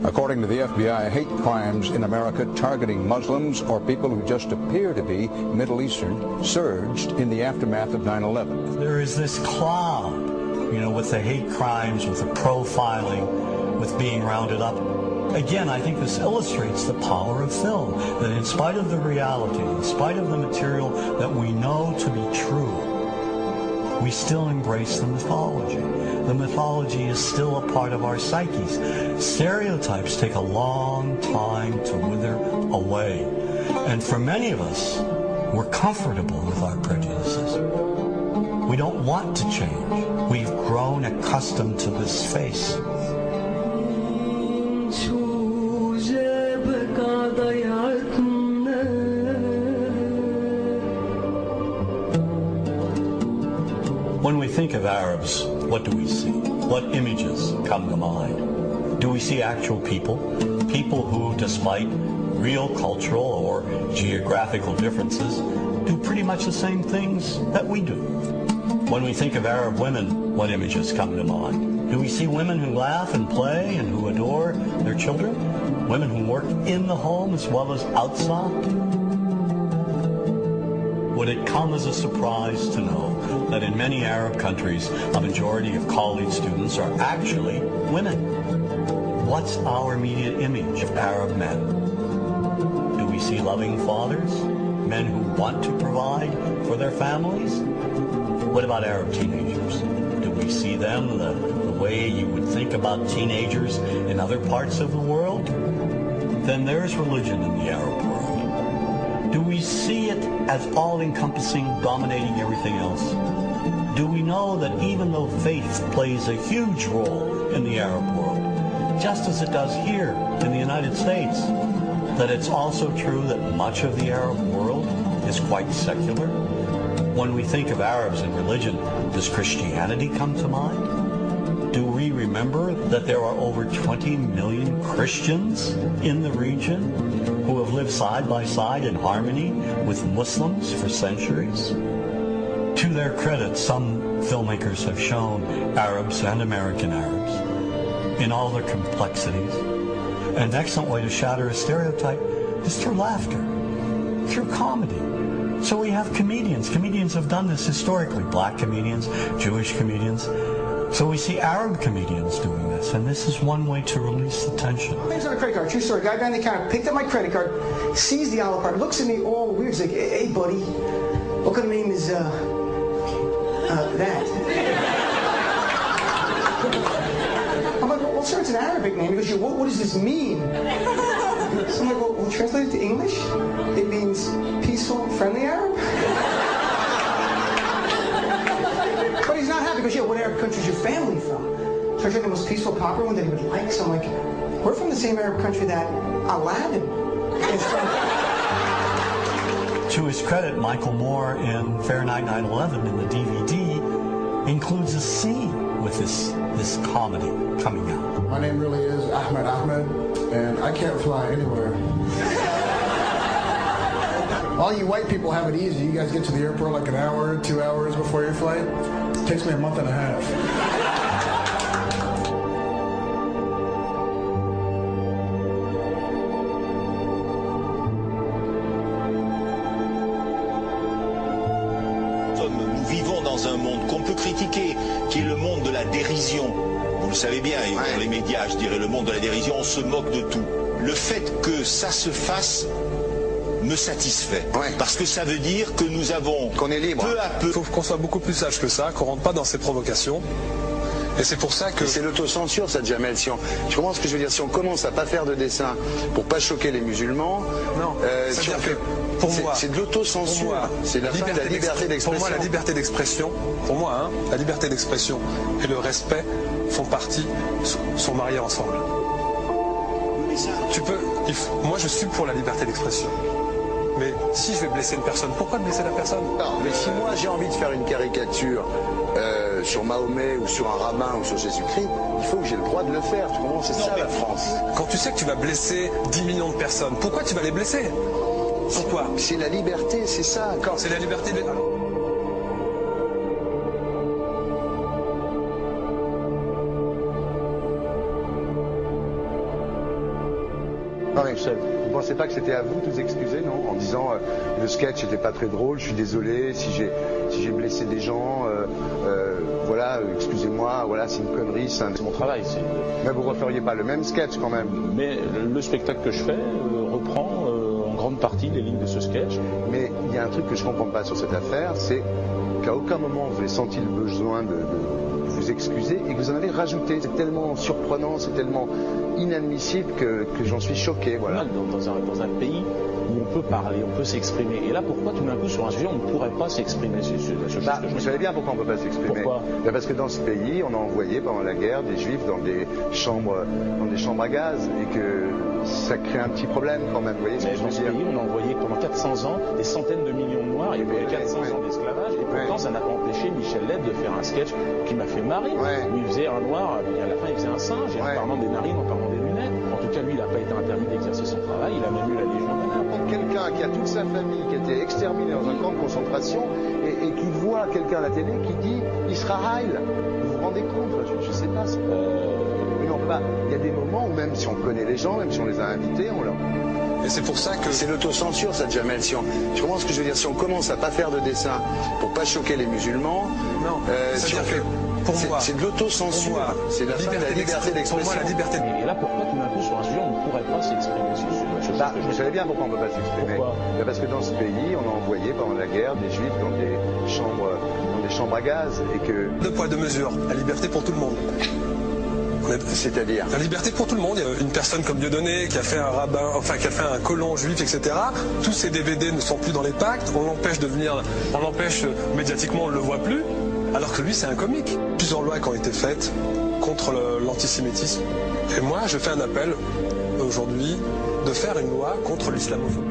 According to the FBI, hate crimes in America targeting Muslims or people who just appear to be Middle Eastern surged in the aftermath of 9/11. There is this cloud, with the hate crimes, with the profiling, with being rounded up. Again, I think this illustrates the power of film, that in spite of the reality, in spite of the material that we know to be true, we still embrace the mythology. The mythology is still a part of our psyches. Stereotypes take a long time to wither away. And for many of us, we're comfortable with our prejudices. We don't want to change. We've grown accustomed to this face. When we think of Arabs, what do we see? What images come to mind? Do we see actual people? People who, despite real cultural or geographical differences, do pretty much the same things that we do. When we think of Arab women, what images come to mind? Do we see women who laugh and play and who adore their children? Women who work in the home as well as outside? Would it come as a surprise to know that in many Arab countries, a majority of college students are actually women? What's our immediate image of Arab men? Do we see loving fathers? Men who want to provide for their families? What about Arab teenagers? Do we see them the way you would think about teenagers in other parts of the world? Then there's religion in the Arab world. Do we see it as all-encompassing, dominating everything else? Do we know that even though faith plays a huge role in the Arab world, just as it does here in the United States, that it's also true that much of the Arab world is quite secular? When we think of Arabs and religion, does Christianity come to mind? Do we remember that there are over 20 million Christians in the region who have lived side by side in harmony with Muslims for centuries? To their credit, some filmmakers have shown Arabs and American Arabs in all their complexities. An excellent way to shatter a stereotype is through laughter, through comedy. So we have comedians. Comedians have done this historically. Black comedians, Jewish comedians. So we see Arab comedians doing this, and this is one way to release the tension. My name's on a credit card, true story. Guy behind the counter picked up my credit card, sees the Olive Garden, looks at me all weird. He's like, hey, buddy, what kind of name is, that? I'm like, well, sir, it's an Arabic name. He goes, what does this mean? So I'm like, well, translate it to English? It means peaceful, friendly Arab? But he's not happy because, what Arab country is your family from? So I tried the most peaceful, popular one that he would like. So I'm like, we're from the same Arab country that Aladdin is from. To his credit, Michael Moore in Fahrenheit 9/11 in the DVD includes a scene with this comedy coming out. My name really is Ahmed, and I can't fly anywhere. All you white people have it easy. You guys get to the airport like an hour, 2 hours before your flight. It takes me a month and a half. Nous vivons dans un monde qu'on peut critiquer, qui est le monde de la dérision. Vous le savez bien, et dans les médias, je dirais le monde de la dérision, on se moque de tout. Le fait que ça se fasse me satisfait. Parce que ça veut dire que nous avons, qu'on est libre, peu à peu... Il faut qu'on soit beaucoup plus sage que ça, qu'on rentre pas dans ces provocations. Et c'est pour ça que... C'est l'autocensure, ça, Jamel. Tu comprends ce que je veux dire? Si on commence à pas faire de dessin pour pas choquer les musulmans... Non, pour moi, c'est de l'autocensure. C'est la fin de la liberté d'expression. Pour moi, la liberté d'expression, la liberté d'expression et le respect sont mariés ensemble. Moi, je suis pour la liberté d'expression. Mais si je vais blesser une personne, pourquoi blesser la personne? Non, mais si moi j'ai envie de faire une caricature sur Mahomet ou sur un rabbin ou sur Jésus-Christ, il faut que j'ai le droit de le faire. Tu comprends? C'est ça la France. Quand tu sais que tu vas blesser 10 millions de personnes, pourquoi tu vas les blesser? Pourquoi? C'est la liberté, c'est ça. C'est la liberté de... Non, mais vous ne pensez pas que c'était à vous de vous excuser, non? En disant le sketch n'était pas très drôle, je suis désolé si j'ai blessé des gens, voilà, excusez-moi, voilà, c'est une connerie, c'est mon travail. Mais vous ne referiez pas le même sketch quand même? Mais le spectacle que je fais reprend en grande partie les lignes de ce sketch. Mais il y a un truc que je ne comprends pas sur cette affaire, c'est qu'à aucun moment vous avez senti le besoin de vous excuser et que vous en avez rajouté. C'est tellement surprenant, c'est tellement inadmissible que j'en suis choqué. Voilà. Dans un pays où on peut parler, on peut s'exprimer. Et là, pourquoi tout d'un coup, sur un sujet, on ne pourrait pas s'exprimer sur vous savez bien pourquoi on ne peut pas s'exprimer. Pourquoi? Parce que dans ce pays, on a envoyé pendant la guerre des juifs dans des chambres à gaz et que ça crée un petit problème quand même. Vous voyez ce que je veux dire? Dans ce pays, on a envoyé pendant 400 ans des centaines de millions de Noirs. Il y a eu 400 ans d'esclavage. Et pourtant, ça n'a pas empêché Michel Leb de faire un sketch qui m'a fait marrer. Où il faisait un Noir, et à la fin, il faisait un singe. Et en parlant des narines, en parlant des lunettes. En tout cas, lui, il n'a pas été interdit d'exercer son travail. Il a même eu la Légion d'honneur. Quelqu'un qui a toute sa famille qui a été exterminée dans un camp de concentration et qui voit quelqu'un à la télé qui dit Israël. Vous vous rendez compte? Je ne sais pas. Non, pas. Il y a des moments où même si on connaît les gens, même si on les a invités, on leur... Et c'est pour ça que... C'est l'autocensure, ça, Jamel. Je comprends ce que je veux dire. Si on commence à pas faire de dessin pour pas choquer les musulmans... Non, c'est-à-dire que pour moi... C'est de l'autocensure. C'est la liberté d'expression. Pour moi, la liberté... Et là, pourquoi tout d'un coup, sur un sujet, on ne pourrait pas s'exprimer sur vous savez bien pourquoi on ne peut pas s'exprimer. Parce que dans ce pays, on a envoyé pendant la guerre des juifs dans des chambres à gaz et que... Deux poids, deux mesures. La liberté pour tout le monde. C'est-à-dire la liberté pour tout le monde. Il y a une personne comme Dieudonné qui a fait un rabbin, enfin qui a fait un colon juif, etc. Tous ces DVD ne sont plus dans les pactes. On l'empêche de venir, on l'empêche médiatiquement, on ne le voit plus. Alors que lui, c'est un comique. Plusieurs lois qui ont été faites contre l'antisémitisme. Et moi, je fais un appel aujourd'hui de faire une loi contre l'islamophobie.